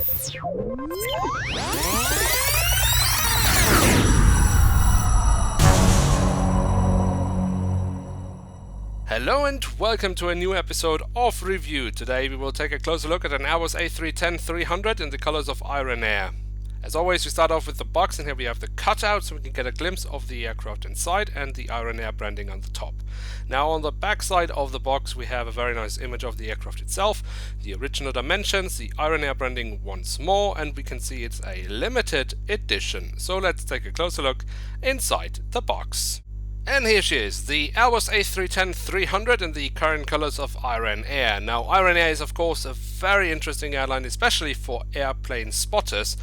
Hello and welcome to a new episode of Review. Today we will take a closer look at an Airbus A310-300 in the colors of Iran Air. As always, we start off with the box, and here we have the cutout so we can get a glimpse of the aircraft inside and the Iran Air branding on the top. Now on the back side of the box we have a very nice image of the aircraft itself, the original dimensions, the Iran Air branding once more, and we can see it's a limited edition. So let's take a closer look inside the box. And here she is, the Airbus A310-300 in the current colors of Iran Air. Now Iran Air is of course a very interesting airline, especially for airplane spotters,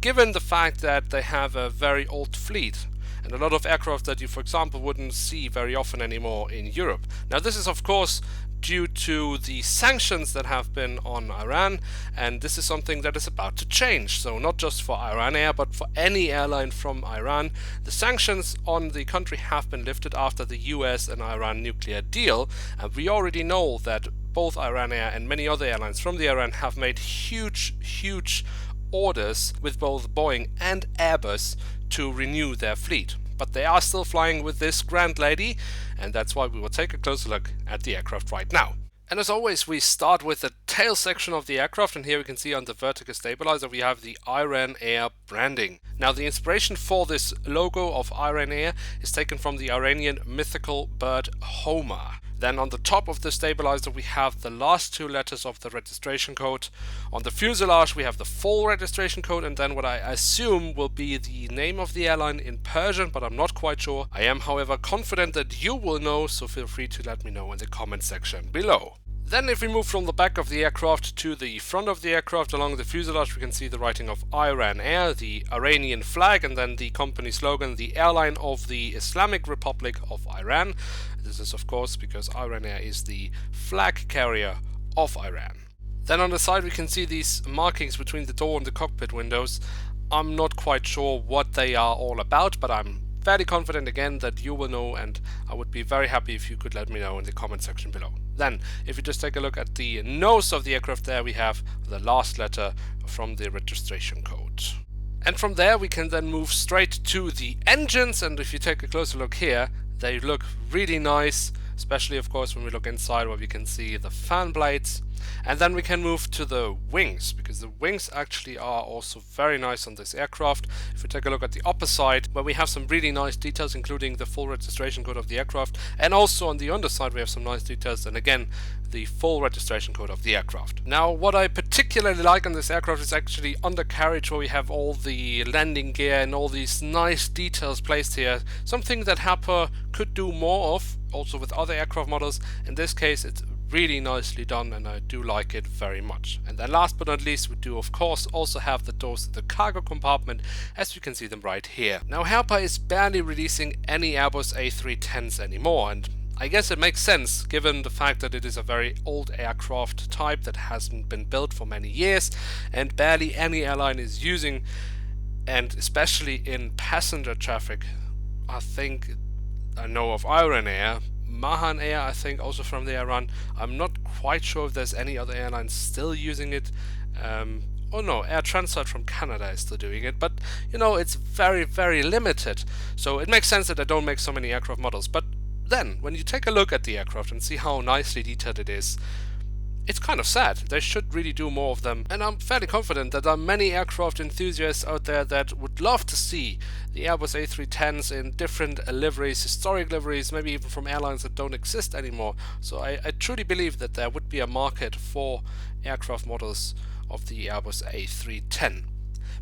given the fact that they have a very old fleet and a lot of aircraft that you, for example, wouldn't see very often anymore in Europe. Now this is of course due to the sanctions that have been on Iran, and this is something that is about to change. So not just for Iran Air, but for any airline from Iran. The sanctions on the country have been lifted after the US and Iran nuclear deal, and we already know that both Iran Air and many other airlines from the Iran have made huge orders with both Boeing and Airbus to renew their fleet. But they are still flying with this grand lady, and that's why we will take a closer look at the aircraft right now. And as always, we start with the tail section of the aircraft, and here we can see on the vertical stabilizer we have the Iran Air branding. Now the inspiration for this logo of Iran Air is taken from the Iranian mythical bird Homer. Then on the top of the stabilizer we have the last two letters of the registration code. On the fuselage we have the full registration code, and then what I assume will be the name of the airline in Persian, but I'm not quite sure. I am however confident that you will know, so feel free to let me know in the comment section below. Then if we move from the back of the aircraft to the front of the aircraft, along the fuselage we can see the writing of Iran Air, the Iranian flag, and then the company slogan, the airline of the Islamic Republic of Iran. This is of course because Iran Air is the flag carrier of Iran. Then on the side we can see these markings between the door and the cockpit windows. I'm not quite sure what they are all about, but I'm fairly confident again that you will know, and I would be very happy if you could let me know in the comment section below. Then if you just take a look at the nose of the aircraft, there we have the last letter from the registration code. And from there we can then move straight to the engines, and if you take a closer look here, they look really nice, especially of course when we look inside where we can see the fan blades. And then we can move to the wings, because the wings actually are also very nice on this aircraft. If we take a look at the upper side, where we have some really nice details, including the full registration code of the aircraft, and also on the underside we have some nice details, and again the full registration code of the aircraft. Now what I particularly like on this aircraft is actually undercarriage, where we have all the landing gear and all these nice details placed here, something that Herpa could do more of also with other aircraft models. In this case it's really nicely done, and I do like it very much. And then last but not least we do of course also have the doors to the cargo compartment, as you can see them right here. Now Herpa is barely releasing any Airbus A310s anymore, and I guess it makes sense given the fact that it is a very old aircraft type that hasn't been built for many years and barely any airline is using, and especially in passenger traffic. I know of Iran Air, Mahan Air, I think also from the Iran. I'm not quite sure if there's any other airlines still using it. Oh no, Air Transat from Canada is still doing it, but you know, it's very limited. So it makes sense that they don't make so many aircraft models. But then when you take a look at the aircraft and see how nicely detailed it is, it's kind of sad. They should really do more of them, and I'm fairly confident that there are many aircraft enthusiasts out there that would love to see the Airbus A310s in different liveries, historic liveries, maybe even from airlines that don't exist anymore. So I truly believe that there would be a market for aircraft models of the Airbus A310.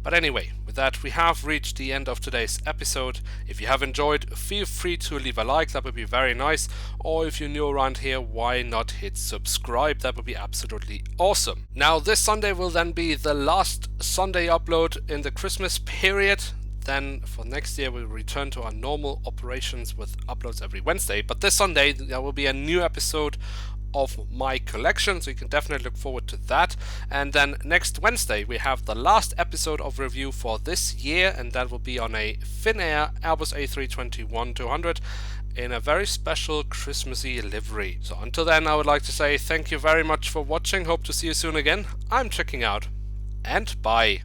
But anyway, with that we have reached the end of today's episode. If you have enjoyed, feel free to leave a like, that would be very nice. Or if you're new around here, why not hit subscribe, that would be absolutely awesome. Now this Sunday will then be the last Sunday upload in the Christmas period. Then for next year we'll return to our normal operations with uploads every Wednesday. But this Sunday there will be a new episode of my collection, so you can definitely look forward to that. And then next Wednesday we have the last episode of review for this year, and that will be on a Finnair Airbus A321-300 in a very special Christmassy livery. So until then I would like to say thank you very much for watching, hope to see you soon again. I'm checking out. and bye.